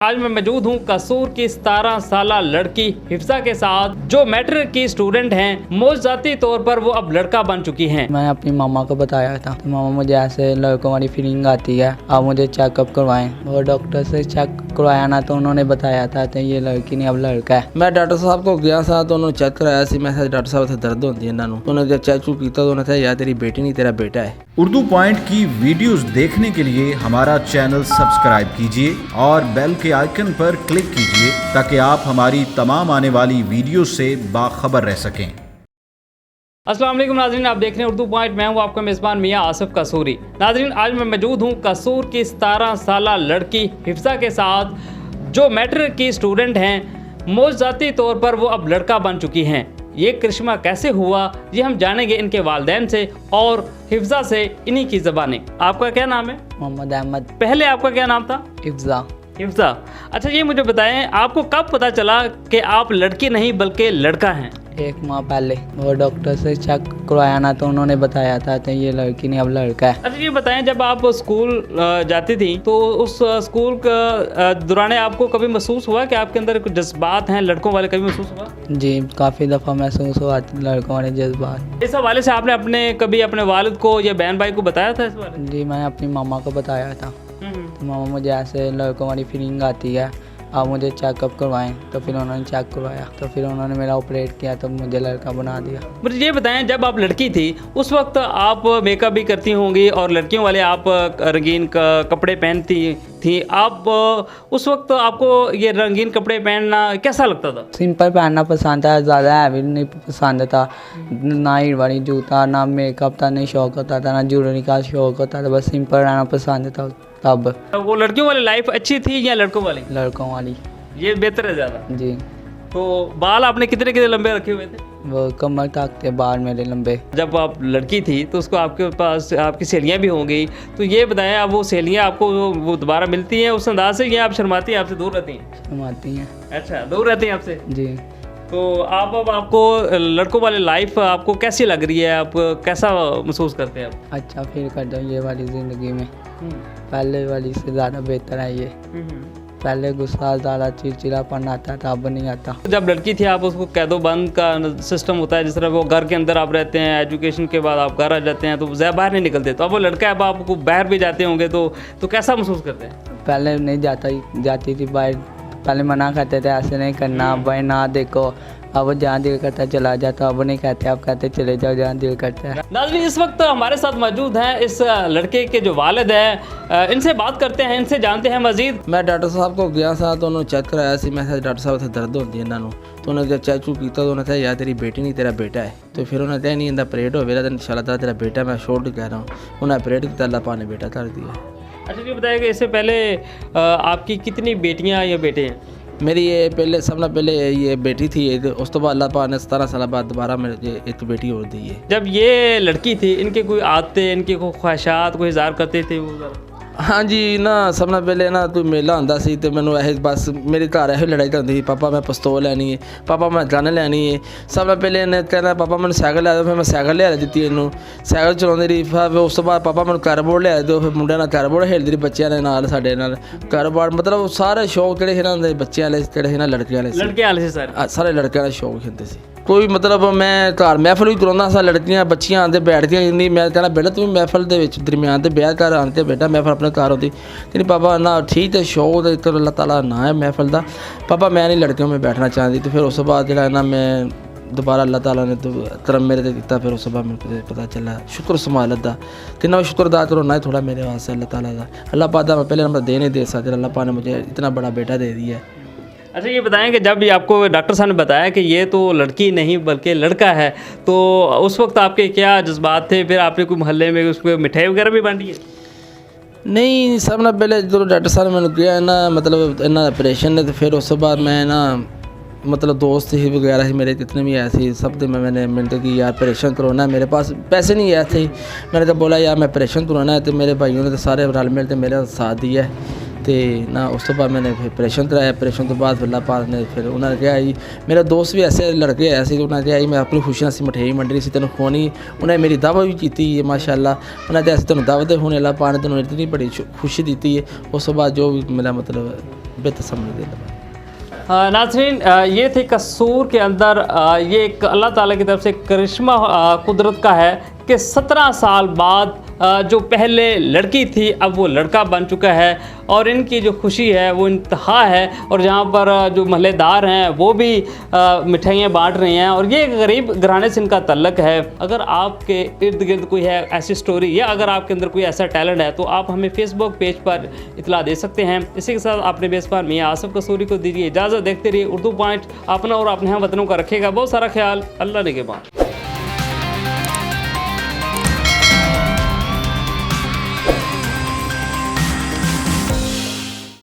आज मैं मौजूद हूँ कसूर की 17 साल लड़की हिफ्जा के साथ जो मैट्रिक की स्टूडेंट हैं। मौजूदी तौर पर वो अब लड़का बन चुकी हैं। मैं अपनी मामा को बताया था, मामा मुझे ऐसे लड़कों वाली फीलिंग आती है, आप मुझे चेकअप करवाएं। और डॉक्टर से चेक करवाया ना तो उन्होंने बताया था तो ये लड़की नहीं अब लड़का है। मैं डॉक्टर साहब को गया था तो उन्होंने चेक कराया सी। मैं डॉक्टर साहब से दर्द होती है इन्होंने, उन्होंने जब चेक किया तो उन्होंने कहा यार तेरी बेटी नहीं तेरा बेटा है। उर्दू पॉइंट की वीडियोस देखने के लिए हमारा चैनल सब्सक्राइब कीजिए और बेल के आइकन पर क्लिक कीजिए ताकि आप हमारी तमाम आने वाली वीडियो से बाखबर रह सकें। अस्सलाम वालेकुम नाज़रीन, आप देख रहे हैं उर्दू पॉइंट। मैं हूं आपका मेज़बान मियां आसिफ कसूरी। नाज़रीन, आज मैं मौजूद हूं कसूर की 17 साल लड़की हिफ्जा के साथ जो मैट्रिक की स्टूडेंट हैं। मौजूदी तौर पर वो अब लड़का बन चुकी हैं। ये करिश्मा कैसे हुआ ये हम जानेंगे इनके वालिदैन से और हिफ्जा से, इन्हीं की ज़बानी। आपका क्या नाम है? मोहम्मद अहमद। पहले आपका क्या नाम था? हिफ्जा। हिफ्जा। अच्छा, ये मुझे बताएं आपको कब पता चला कि आप लड़की नहीं बल्कि लड़का हैं? एक माह पहले। और डॉक्टर से चेक करवाया ना तो उन्होंने बताया था तो ये लड़की नहीं अब लड़का है। अच्छा, ये बताएं जब आप स्कूल जाती थी तो उस स्कूल का दौरान आपको कभी महसूस हुआ कि आपके अंदर कुछ जज्बात हैं लड़कों वाले? कभी महसूस हुआ? जी, काफ़ी दफ़ा महसूस हुआ लड़कों वाले जज्बात। इस हवाले से आपने कभी अपने वालिद को या बहन भाई को बताया था इस बारे? जी, मैंने अपनी मामा को बताया था। मामा मुझे ऐसे लड़कों वाली फीलिंग आती है, आप मुझे चेकअप करवाएं। तो फिर उन्होंने चेक करवाया तो फिर उन्होंने मेरा ऑपरेट किया तो मुझे लड़का बना दिया। मुझे ये बताएं जब आप लड़की थी उस वक्त आप मेकअप भी करती होंगी और लड़कियों वाले आप रंगीन कपड़े पहनती थी। आप उस वक्त आपको ये रंगीन कपड़े पहनना कैसा लगता था? सिंपल पहनना पसंद था, ज़्यादा हैवी नहीं पसंद था। ना हील वाली जूता, ना मेकअप था, नहीं शौक होता था, ना ज्वेलरी का शौक होता था, बस सिंपल रहना पसंद था तब। वो लड़कियों वाली लाइफ अच्छी थी या लड़कों वाली? लड़कों वाली। ये बेहतर है ज़्यादा। जी। तो बाल आपने कितने कितने लंबे रखे हुए थे? वो कमर तक थे बाल मेरे लंबे। जब आप लड़की थी तो उसको आपके पास आपकी सहेलियाँ भी होंगी, तो ये बताएं आप वो सहेलियाँ आपको वो दोबारा मिलती हैं उस अंदाज से या आप शर्माती हैं, आपसे दूर रहती हैं? शर्माती हैं। अच्छा, दूर रहती हैं आपसे। जी। तो आप अब आपको लड़कों वाली लाइफ आपको कैसी लग रही है? आप कैसा महसूस करते हैं आप? अच्छा फील करता हूँ ये वाली ज़िंदगी में। पहले वाली से ज़्यादा बेहतर है ये। पहले गुस्सा ज़्यादा चिड़चिड़ापन आता था, अब नहीं आता। जब लड़की थी आप उसको कैदो बंद का सिस्टम होता है, जिस तरह वो घर के अंदर आप रहते हैं, एजुकेशन के बाद आप घर आ जाते हैं तो बाहर नहीं निकलते। तो अब वो लड़का है, अब आपको बाहर भी जाते होंगे तो कैसा महसूस करते हैं? पहले नहीं जाती थी बाहर, पहले मना करते थे ऐसे नहीं करना, भाई ना देखो। अब जहाँ दिल करता है चला जाता, अब नहीं कहते, अब कहते चले जाओ जहाँ दिल करता है। नाज़रीन, इस वक्त हमारे साथ मौजूद हैं इस लड़के के जो वालिद हैं, इनसे बात करते हैं, इनसे जानते हैं मजीद। मैं डॉक्टर साहब को गया था तो उन्होंने चेक कराया सी। मैं डॉक्टर साहब से दर्द होती है इन्होंने, तो उन्होंने जब चेक किया तो उन्होंने कहा यार तेरी बेटी नहीं तेरा बेटा है। तो फिर उन्होंने कहा नहीं इनका ऑपरेट हो गया तो इंशाल्लाह तेरा बेटा। मैं शोर कह रहा हूँ, उन्हें ऑपरेट किया, अल्लाह पाक ने बेटा कर दिया। अच्छा, ये बताइए कि इससे पहले आपकी कितनी बेटियाँ या बेटे हैं? मेरी ये पहले सबसे पहले ये बेटी थी, उस तो बाद अल्लाह पाक ने 17 साल बाद दोबारा मेरे एक बेटी और दी है। जब ये लड़की थी इनके कोई आदतें, इनकी कोई ख्वाहिशात कोई इज़हार करते थे वो? हाँ जी, ना सबसे पहले ना कोई मेला आंदा सी तो मैनू ऐसे बस मेरे घर ऐसे लड़ाई होती थी, पापा मैं पिस्तौल लैनी है, पापा मैं गन लैनी है। सबसे पहले इन्हें कहना पापा मैंने साइकिल लिया, फिर मैं साइकिल लिया दी इनू, साइकिल चलाती रही। फिर उस तो बाद पापा मैंने कैरमबोर्ड लिया दो, फिर मुंडे कैरमबोर्ड खेलती रही बच्चों के नाल, साडे नाल कैरमबोर्ड। मतलब सारे शौक जोड़े ना बच्चे वाले जोड़े ना लड़के वाले सारे लड़के वाले शौक खेलते थे। कोई मतलब मैं घर महफिल भी करवाना सा, लड़कियां बच्चियां आते बैठदियां जिन्नी, मैं कहना बेटा तू महफिल के दरमियान से ब्याह कर आते बेटा, महफिल अपने घर होती नहीं। पापा ना ठीक है शौक तो अल्लाह ताला ना है महफिल का, पापा मैं नहीं लड़कियों में बैठना चाहती। तो फिर उस बाद जो ना मैं दोबारा अल्लाह ताला ने तो करम मेरे ते दिता, फिर उस बाद मेरे पता चला शुक्र समालत का कितना शुक्रदार करो ना थोड़ा मेरे वास्ते अल्लाह ताला का। अल्लाह पाक मैं पहले नंबर दे नहीं दे सकते, अल्लाह पाक ने मुझे इतना बड़ा बेटा दे दिया है। अच्छा, ये बताएं कि जब आपको डॉक्टर साहब ने बताया कि ये तो लड़की नहीं बल्कि लड़का है तो उस वक्त आपके क्या जज्बात थे? फिर आपने कोई मोहल्ले में उसको मिठाई वगैरह भी बांटी है? नहीं, सब ना पहले जो डॉक्टर साहब ने मैंने किया ना मतलब इन्ना ऑपरेशन ने, तो फिर उस बाद मैं ना मतलब दोस्त ही वगैरह ही मेरे जितने भी ऐसे सब थे, मैंने मिलते कि यार ऑपरेशन करवाना है, मेरे पास पैसे नहीं आए थे। मैंने तो बोला यार मैं ऑपरेशन करवाना है, तो मेरे भाइयों ने तो सारे रल मिल के मेरा साथ दिया है। तो ना उस तो बाद मैंने फिर ऑपरेशन कराया। ऑपरेशन तो बाद अल्लाह पाक ने फिर उन्होंने कहा जी, मेरे दोस्त भी ऐसे लड़के ऐसे उन्होंने कहा जी मैं अपनी खुशियां सी मठेई मंडनी सी तेन खोनी, उन्हें मेरी दावा भी की है माशाअल्लाह। उन्हें ऐसे तेन दावत होने अल्लाह पाक ने तेन इतनी बड़ी खुशी दी है। उस तो बाद जो भी मेरा मतलब बेहतर समझ दे। नाज़रीन, ये थे कसूर के अंदर ये एक अल्लाह ताला की तरफ से करिश्मा कुदरत का है कि 17 साल बाद जो पहले लड़की थी अब वो लड़का बन चुका है और इनकी जो खुशी है वो इंतहा है। और जहाँ पर जो महल्लेदार हैं वो भी मिठाइयाँ बांट रहे हैं और ये गरीब घराने से इनका तल्लक है। अगर आपके इर्द गिर्द कोई है ऐसी स्टोरी या अगर आपके अंदर कोई ऐसा टैलेंट है तो आप हमें फेसबुक पेज पर इतला दे सकते हैं। इसी के साथ अपने मेज़बान मियाँ आसिफ कसूरी को दीजिए इजाज़त। देखते रहिए उर्दू पॉइंट। अपना और अपने हम वतनों का रखेगा बहुत सारा ख्याल। अल्लाह निगहबान।